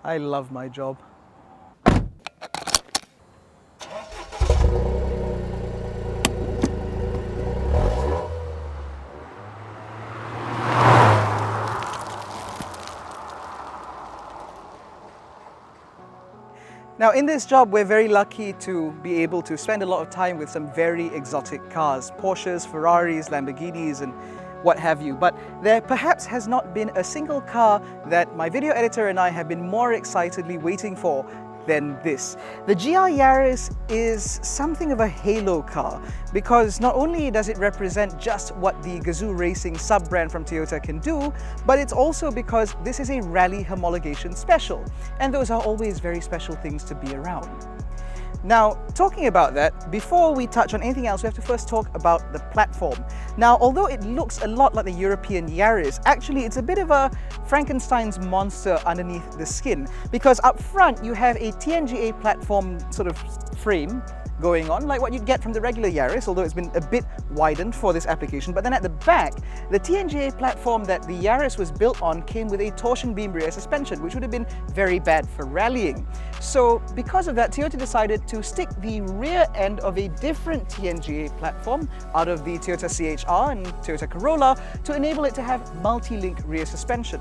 I love my job. Now in this job, we're very lucky to be able to spend a lot of time with some very exotic cars, Porsches, Ferraris, Lamborghinis and what have you. But there perhaps has not been a single car that my video editor and I have been more excitedly waiting for than this. The GR Yaris is something of a halo car because not only does it represent just what the Gazoo Racing sub-brand from Toyota can do, but it's also because this is a rally homologation special, and those are always very special things to be around. Now, talking about that, before we touch on anything else, we have to first talk about the platform. Now, although it looks a lot like the European Yaris, actually it's a bit of a Frankenstein's monster underneath the skin, because up front you have a TNGA platform sort of frame going on, like what you'd get from the regular Yaris, although it's been a bit widened for this application. But then at the back, the TNGA platform that the Yaris was built on came with a torsion beam rear suspension, which would have been very bad for rallying. So because of that, Toyota decided to stick the rear end of a different TNGA platform out of the Toyota CHR and Toyota Corolla to enable it to have multi-link rear suspension.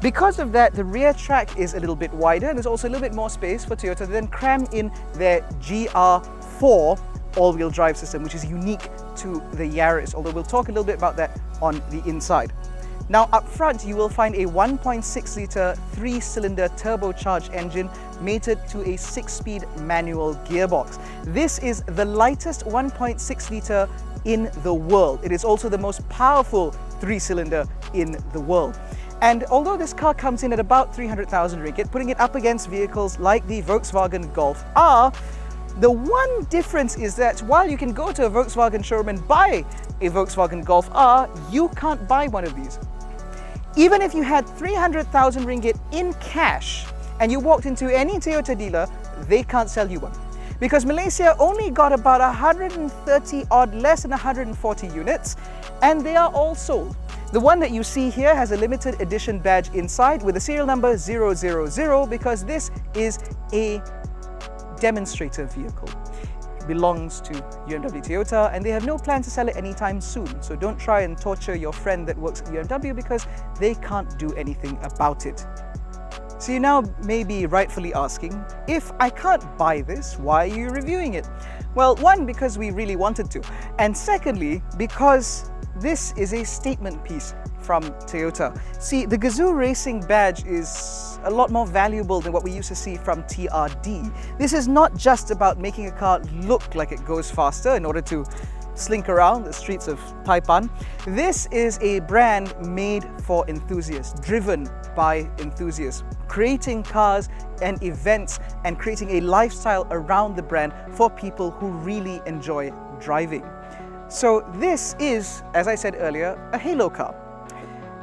Because of that, the rear track is a little bit wider and there's also a little bit more space for Toyota to then cram in their GR4 all-wheel drive system, which is unique to the Yaris, although we'll talk a little bit about that on the inside. Now up front, you will find a 1.6-litre 3-cylinder turbocharged engine mated to a 6-speed manual gearbox. This is the lightest 1.6-litre in the world. It is also the most powerful 3-cylinder in the world. And although this car comes in at about 300,000 ringgit, putting it up against vehicles like the Volkswagen Golf R, the one difference is that while you can go to a Volkswagen showroom and buy a Volkswagen Golf R, you can't buy one of these. Even if you had 300,000 ringgit in cash and you walked into any Toyota dealer, they can't sell you one. Because Malaysia only got about 130 odd, less than 140 units, and they are all sold. The one that you see here has a limited edition badge inside with the serial number 000 because this is a demonstrator vehicle. It belongs to UMW Toyota and they have no plan to sell it anytime soon. So don't try and torture your friend that works at UMW because they can't do anything about it. So you now may be rightfully asking, if I can't buy this, why are you reviewing it? Well, one, because we really wanted to, and secondly, because this is a statement piece from Toyota. See, the Gazoo Racing badge is a lot more valuable than what we used to see from TRD. This is not just about making a car look like it goes faster in order to slink around the streets of Taipan. This is a brand made for enthusiasts, driven by enthusiasts, creating cars and events and creating a lifestyle around the brand for people who really enjoy driving. So this is, as I said earlier, a halo car.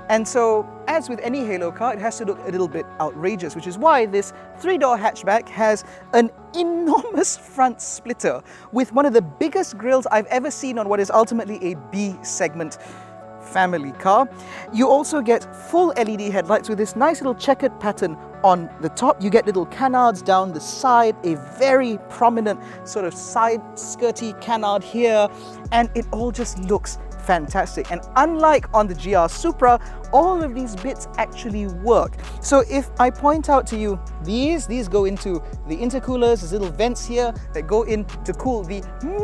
And so, as with any halo car, it has to look a little bit outrageous, which is why this 3-door hatchback has an enormous front splitter with one of the biggest grills I've ever seen on what is ultimately a B-segment family car. You also get full LED headlights with this nice little checkered pattern on the top. You get little canards down the side, a very prominent sort of side skirty canard here, and it all just looks fantastic. And unlike on the GR Supra, all of these bits actually work. So if I point out to you these go into the intercoolers, there's little vents here that go in to cool the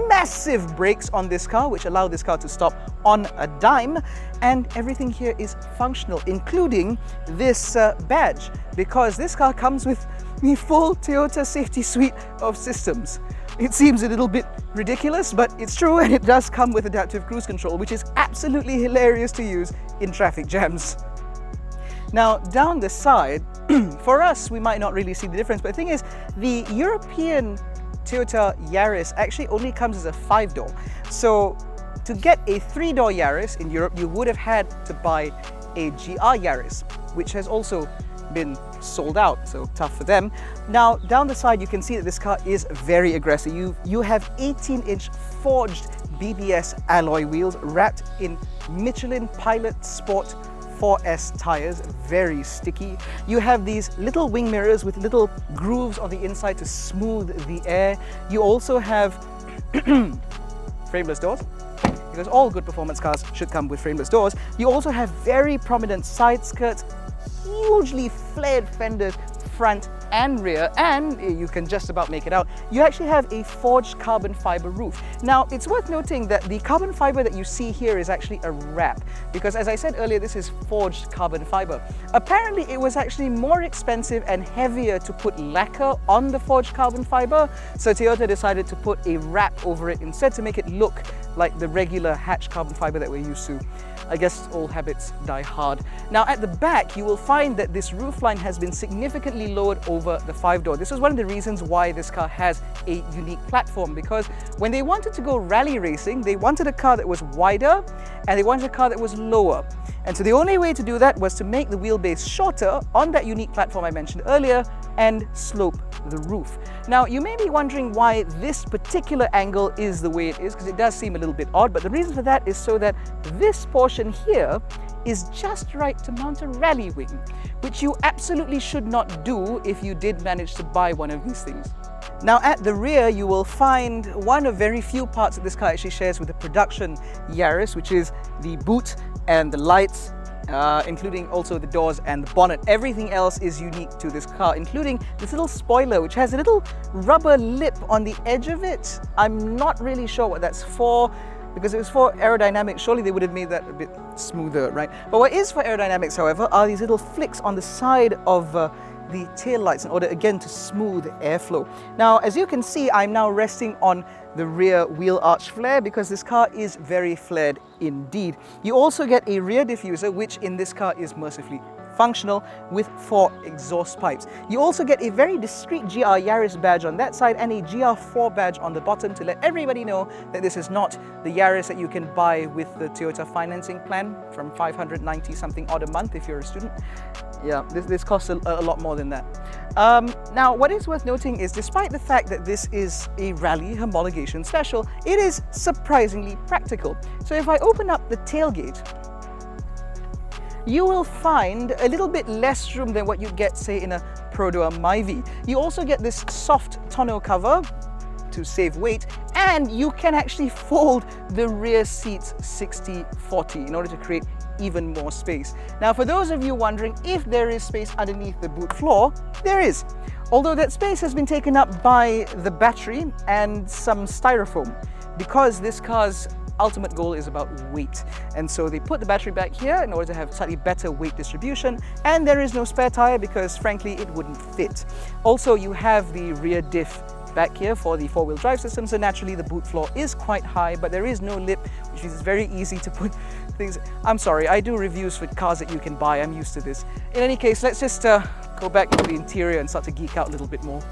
massive brakes on this car, which allow this car to stop on a dime, and everything here is functional, including this badge, because this car comes with the full Toyota safety suite of systems. It seems a little bit ridiculous, but it's true, and it does come with adaptive cruise control, which is absolutely hilarious to use in traffic jams. Now, down the side, for us, we might not really see the difference, but the thing is, the European Toyota Yaris actually only comes as a 5-door. So to get a 3-door Yaris in Europe, you would have had to buy a GR Yaris, which has also been sold out, so tough for them. Now, down the side, you can see that this car is very aggressive. You have 18-inch forged BBS alloy wheels wrapped in Michelin Pilot Sport 4S tires, very sticky. You have these little wing mirrors with little grooves on the inside to smooth the air. You also have frameless doors, because all good performance cars should come with frameless doors. You also have very prominent side skirts, hugely flared fenders, front and rear, and you can just about make it out, you actually have a forged carbon fiber roof. Now, it's worth noting that the carbon fiber that you see here is actually a wrap, because as I said earlier, this is forged carbon fiber. Apparently, it was actually more expensive and heavier to put lacquer on the forged carbon fiber, so Toyota decided to put a wrap over it instead to make it look like the regular hatch carbon fiber that we're used to. I guess old habits die hard. Now at the back, you will find that this roofline has been significantly lowered over the 5-door. This was one of the reasons why this car has a unique platform, because when they wanted to go rally racing, they wanted a car that was wider and they wanted a car that was lower. And so the only way to do that was to make the wheelbase shorter on that unique platform I mentioned earlier and slope the roof. Now, you may be wondering why this particular angle is the way it is, because it does seem a little bit odd, but the reason for that is so that this portion here is just right to mount a rally wing, which you absolutely should not do if you did manage to buy one of these things. Now at the rear, you will find one of very few parts that this car actually shares with the production Yaris, which is the boot and the lights, including also the doors and the bonnet. Everything else is unique to this car, including this little spoiler, which has a little rubber lip on the edge of it. I'm not really sure what that's for, because it was for aerodynamics. Surely they would have made that a bit smoother, right? But what is for aerodynamics, however, are these little flicks on the side of the tail lights in order, again, to smooth airflow. Now, as you can see, I'm now resting on the rear wheel arch flare because this car is very flared indeed. You also get a rear diffuser, which in this car is mercifully functional with 4 exhaust pipes. You also get a very discreet GR Yaris badge on that side and a GR4 badge on the bottom to let everybody know that this is not the Yaris that you can buy with the Toyota financing plan from 590 something odd a month if you're a student. Yeah, this costs a lot more than that. Now, what is worth noting is, despite the fact that this is a rally homologation special, it is surprisingly practical. So if I open up the tailgate, you will find a little bit less room than what you get, say, in a Pro-Duo Myvi. You also get this soft tonneau cover to save weight, and you can actually fold the rear seats 60-40 in order to create even more space. Now, for those of you wondering if there is space underneath the boot floor, there is. Although that space has been taken up by the battery and some styrofoam, because this car's ultimate goal is about weight. And so they put the battery back here in order to have slightly better weight distribution, and there is no spare tire because frankly it wouldn't fit. Also, you have the rear diff back here for the 4-wheel drive system, so naturally the boot floor is quite high, but there is no lip, which means it's very easy to put things. I'm sorry, I do reviews for cars that you can buy, I'm used to this. In any case, let's just go back into the interior and start to geek out a little bit more.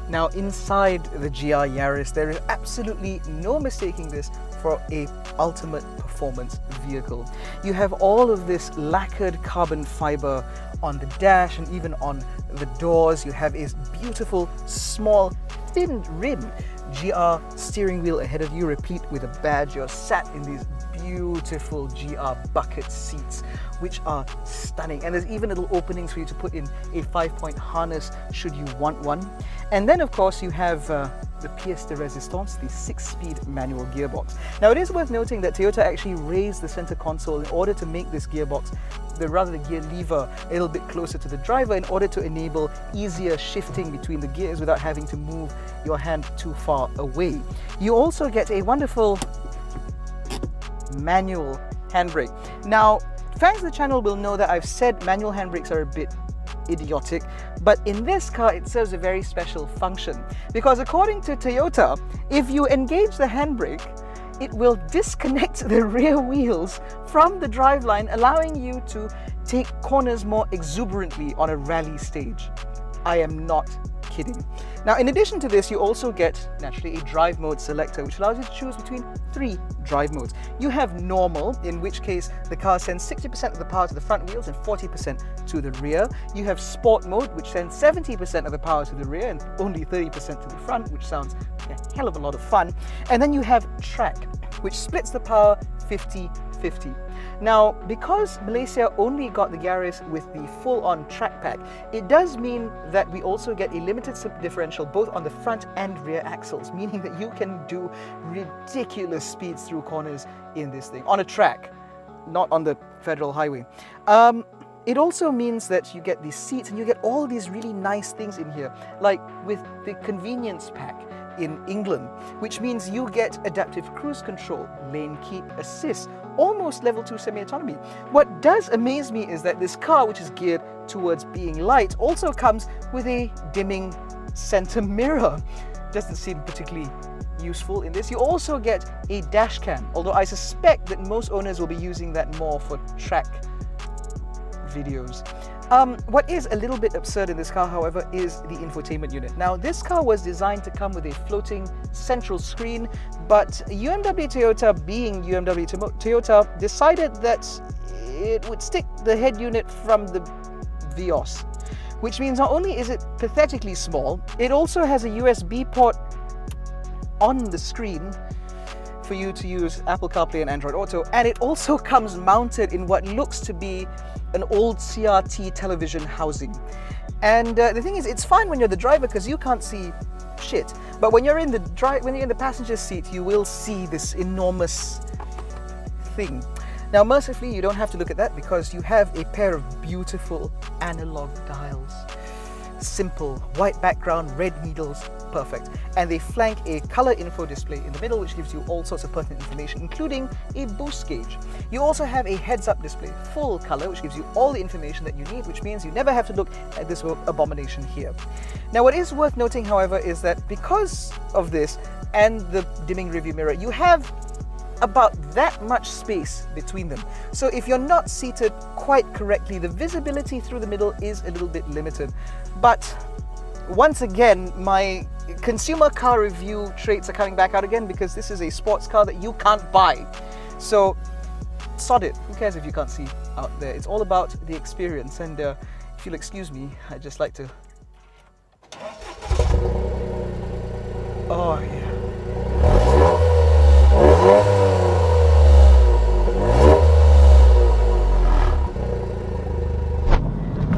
Now, inside the GR Yaris, there is absolutely no mistaking this for a ultimate performance vehicle. You have all of this lacquered carbon fiber on the dash and even on the doors. You have a beautiful, small, thin rim GR steering wheel ahead of you, replete with a badge. You're sat in these beautiful GR bucket seats, which are stunning. And there's even little openings for you to put in a 5-point harness should you want one. And then, of course, you have the pièce de résistance, the 6-speed manual gearbox. Now, it is worth noting that Toyota actually raised the center console in order to make this gearbox, the gear lever, a little bit closer to the driver in order to enable easier shifting between the gears without having to move your hand too far away. You also get a wonderful manual handbrake. Now, fans of the channel will know that I've said manual handbrakes are a bit idiotic, but in this car it serves a very special function, because according to Toyota, if you engage the handbrake, it will disconnect the rear wheels from the driveline, allowing you to take corners more exuberantly on a rally stage. I am not kidding. Now, in addition to this, you also get, naturally, a drive mode selector, which allows you to choose between 3 drive modes. You have normal, in which case the car sends 60% of the power to the front wheels and 40% to the rear. You have sport mode, which sends 70% of the power to the rear and only 30% to the front, which sounds a hell of a lot of fun. And then you have track, which splits the power 50-50. Now, because Malaysia only got the Yaris with the full-on track pack, it does mean that we also get a limited differential both on the front and rear axles, meaning that you can do ridiculous speeds through corners in this thing, on a track, not on the federal highway. It also means that you get these seats and you get all these really nice things in here, like with the convenience pack in England, which means you get adaptive cruise control, lane keep assist, almost level 2 semi-autonomy. What does amaze me is that this car, which is geared towards being light, also comes with a dimming center mirror. Doesn't seem particularly useful in this. You also get a dash cam, although I suspect that most owners will be using that more for track videos. What is a little bit absurd in this car, however, is the infotainment unit. Now, this car was designed to come with a floating central screen, but UMW Toyota, being UMW Toyota, decided that it would stick the head unit from the Vios, which means not only is it pathetically small, it also has a USB port on the screen for you to use Apple CarPlay and Android Auto, and it also comes mounted in what looks to be an old CRT television housing. And the thing is, it's fine when you're the driver because you can't see shit, but when you're in the passenger seat, you will see this enormous thing. Now, mercifully, you don't have to look at that because you have a pair of beautiful analog dials. Simple, white background, red needles, perfect. And they flank a color info display in the middle, which gives you all sorts of pertinent information, including a boost gauge. You also have a heads-up display, full color, which gives you all the information that you need, which means you never have to look at this abomination here. Now, what is worth noting, however, is that because of this and the dimming rearview mirror, you have about that much space between them. So if you're not seated quite correctly, the visibility through the middle is a little bit limited. But once again, my consumer car review traits are coming back out again because this is a sports car that you can't buy. So sod it. Who cares if you can't see out there? It's all about the experience. And if you'll excuse me, I'd just like to... Oh yeah.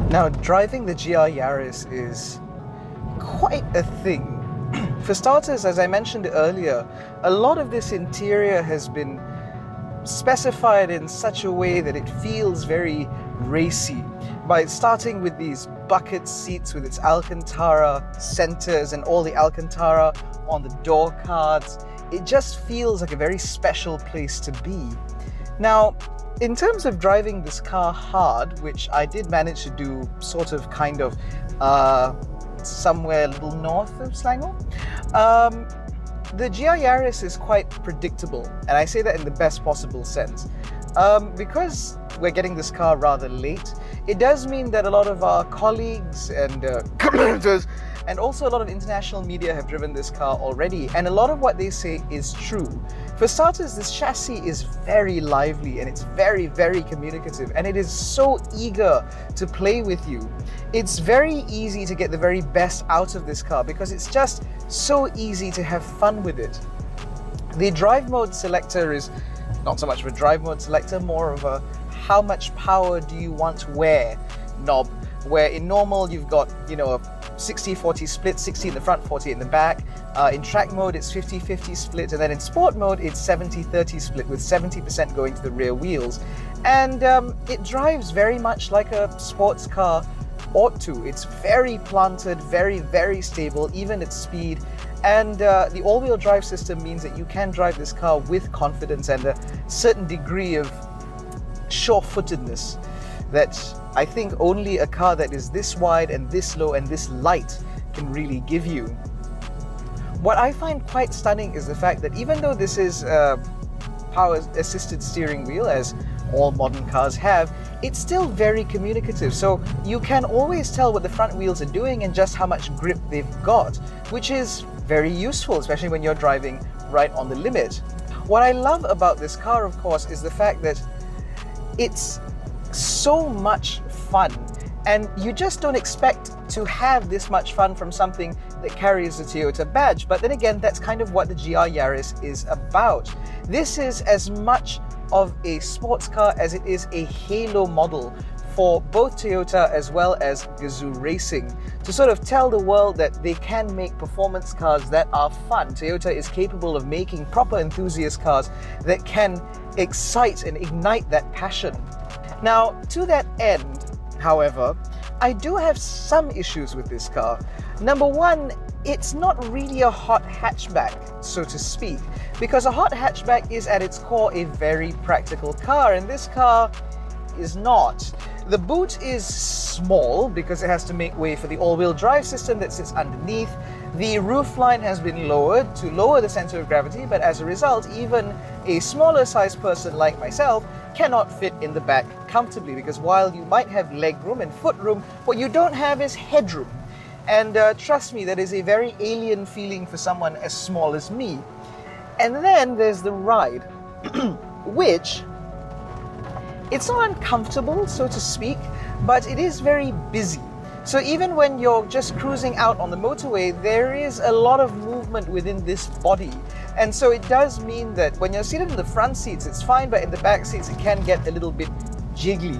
Now, driving the GR Yaris is quite a thing. For starters, as I mentioned earlier, a lot of this interior has been specified in such a way that it feels very racy. By starting with these bucket seats with its Alcantara centers and all the Alcantara on the door cards, it just feels like a very special place to be. Now, in terms of driving this car hard, which I did manage to do sort of kind of somewhere a little north of Selangor, the GR Yaris is quite predictable, and I say that in the best possible sense. Because we're getting this car rather late, it does mean that a lot of our colleagues and competitors and also a lot of international media have driven this car already, and a lot of what they say is true. For starters, this chassis is very lively and it's very, very communicative, and it is so eager to play with you. It's very easy to get the very best out of this car because it's just so easy to have fun with it. The drive mode selector is not so much of a drive mode selector, more of a how much power do you want where knob, where in normal you've got, you know, a 60-40 split, 60 in the front, 40 in the back. In track mode, it's 50-50 split, and then in sport mode, it's 70-30 split, with 70% going to the rear wheels. And it drives very much like a sports car ought to. It's very planted, very, very stable, even at speed. And the all-wheel drive system means that you can drive this car with confidence and a certain degree of sure-footedness that I think only a car that is this wide and this low and this light can really give you. What I find quite stunning is the fact that even though this is a power-assisted steering wheel, as all modern cars have, it's still very communicative. So you can always tell what the front wheels are doing and just how much grip they've got, which is very useful, especially when you're driving right on the limit. What I love about this car, of course, is the fact that it's so much fun, and you just don't expect to have this much fun from something that carries the Toyota badge. But then again, that's kind of what the GR Yaris is about. This is as much of a sports car as it is a halo model for both Toyota as well as Gazoo Racing, to sort of tell the world that they can make performance cars that are fun. Toyota is capable of making proper enthusiast cars that can excite and ignite that passion. Now, to that end, however, I do have some issues with this car. Number one, it's not really a hot hatchback, so to speak, because a hot hatchback is at its core a very practical car, and this car is not. The boot is small because it has to make way for the all-wheel drive system that sits underneath. The roofline has been lowered to lower the center of gravity, but as a result, even a smaller sized person like myself cannot fit in the back comfortably, because while you might have leg room and foot room, what you don't have is headroom. And trust me, that is a very alien feeling for someone as small as me. And then there's the ride, which it's not uncomfortable, so to speak, but it is very busy. So even when you're just cruising out on the motorway, there is a lot of movement within this body. And so it does mean that when you're seated in the front seats, it's fine, but in the back seats, it can get a little bit jiggly.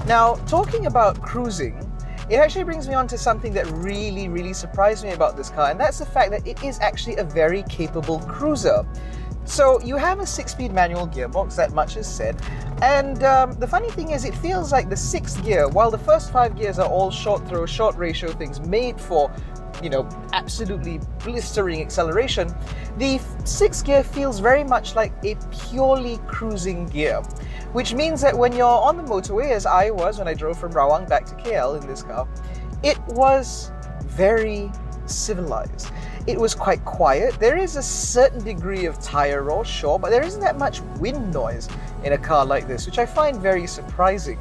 Now, talking about cruising, it actually brings me on to something that really surprised me about this car, and that's the fact that it is actually a very capable cruiser. So you have a 6-speed manual gearbox, that much is said, and the funny thing is it feels like the 6th gear, while the first 5 gears are all short throw, short ratio things made for, you know, absolutely blistering acceleration, the 6th gear feels very much like a purely cruising gear, which means that when you're on the motorway, as I was when I drove from Rawang back to KL in this car, it was very civilized. It was quite quiet. There is a certain degree of tire roll, sure, but there isn't that much wind noise in a car like this, which I find very surprising.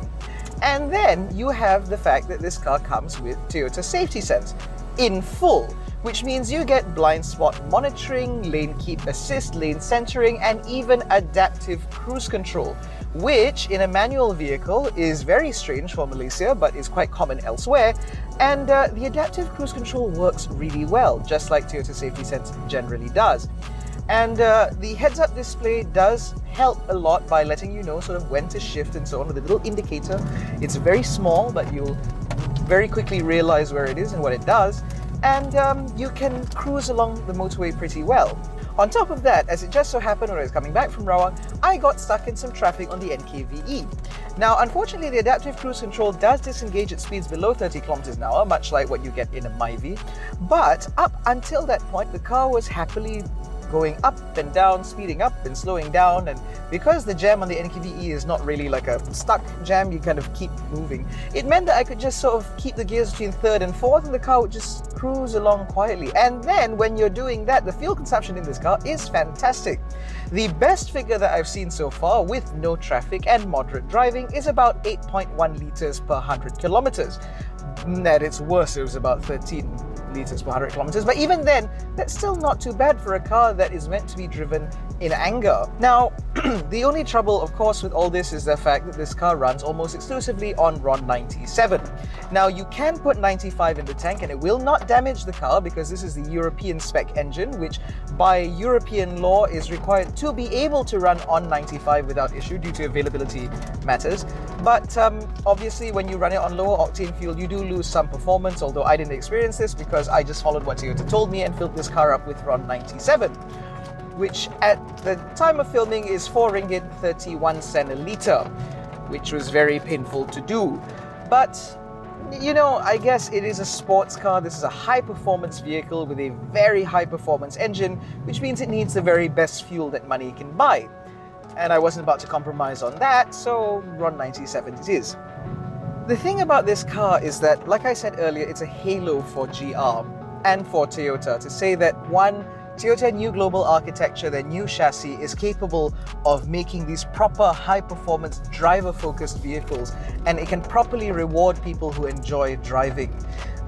And then you have the fact that this car comes with Toyota Safety Sense in full, which means you get blind spot monitoring, lane keep assist, lane centering, and even adaptive cruise control, which in a manual vehicle is very strange for Malaysia, but is quite common elsewhere. And the adaptive cruise control works really well, just like Toyota Safety Sense generally does. And the heads-up display does help a lot by letting you know sort of when to shift and so on with a little indicator. It's very small, but you'll very quickly realize where it is and what it does. And you can cruise along the motorway pretty well. On top of that, as it just so happened when I was coming back from Rawang, I got stuck in some traffic on the NKVE. Now, unfortunately, the adaptive cruise control does disengage at speeds below 30 km an hour, much like what you get in a Myvi. But up until that point, the car was happily going up and down, speeding up and slowing down, and because the jam on the NKVE is not really like a stuck jam, you kind of keep moving, it meant that I could just sort of keep the gears between 3rd and 4th and the car would just cruise along quietly. And then when you're doing that, the fuel consumption in this car is fantastic. The best figure that I've seen so far with no traffic and moderate driving is about 8.1 litres per 100 kilometers. At its worst, it was about 13 litres per 100 kilometers, but even then, that's still not too bad for a car that is meant to be driven in anger. Now, the only trouble, of course, with all this is the fact that this car runs almost exclusively on RON 97. Now, you can put 95 in the tank and it will not damage the car because this is the European spec engine, which by European law is required to be able to run on 95 without issue due to availability matters. But obviously, when you run it on lower octane fuel, you do lose some performance, although I didn't experience this because I just followed what Toyota told me and filled this car up with RON 97. Which at the time of filming is 4 ringgit 31 cent a litre, which was very painful to do. But, you know, I guess it is a sports car. This is a high-performance vehicle with a very high-performance engine, which means it needs the very best fuel that money can buy. And I wasn't about to compromise on that, so RON 97 it is. The thing about this car is that, like I said earlier, it's a halo for GR and for Toyota to say that one, Toyota new global architecture, their new chassis, is capable of making these proper high-performance driver-focused vehicles, and it can properly reward people who enjoy driving.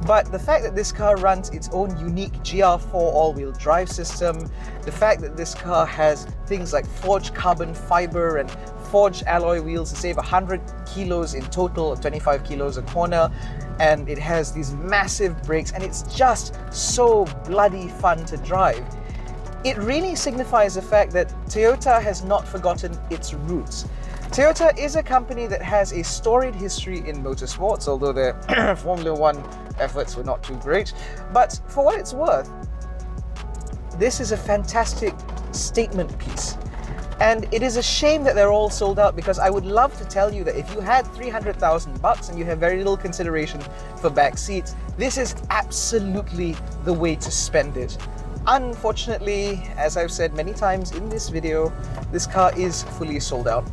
But the fact that this car runs its own unique GR4 all-wheel drive system, the fact that this car has things like forged carbon fiber and forged alloy wheels to save 100 kilos in total, 25 kilos a corner, and it has these massive brakes, and it's just so bloody fun to drive. it really signifies the fact that Toyota has not forgotten its roots. Toyota is a company that has a storied history in motorsports, although their Formula One efforts were not too great. But for what it's worth, this is a fantastic statement piece. And it is a shame that they're all sold out, because I would love to tell you that if you had 300,000 bucks and you have very little consideration for back seats, this is absolutely the way to spend it. Unfortunately, as I've said many times in this video, this car is fully sold out,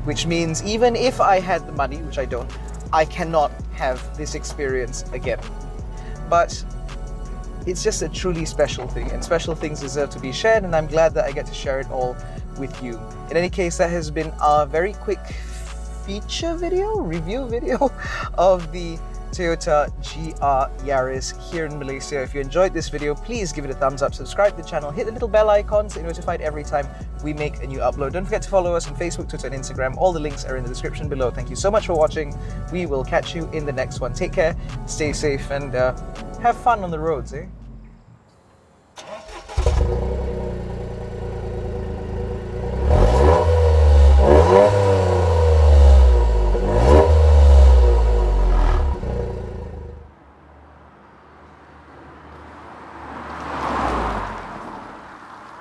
which means even if I had the money, which I don't, I cannot have this experience again. But it's just a truly special thing, and special things deserve to be shared, and I'm glad that I get to share it all with you. In any case, that has been a very quick review video of the Toyota GR Yaris here in Malaysia. If you enjoyed this video, please give it a thumbs up, subscribe to the channel, hit the little bell icon so you're notified every time we make a new upload. Don't forget to follow us on Facebook, Twitter and Instagram. All the links are in the description below. Thank you so much for watching. We will catch you in the next one. Take care, stay safe, and have fun on the roads, eh?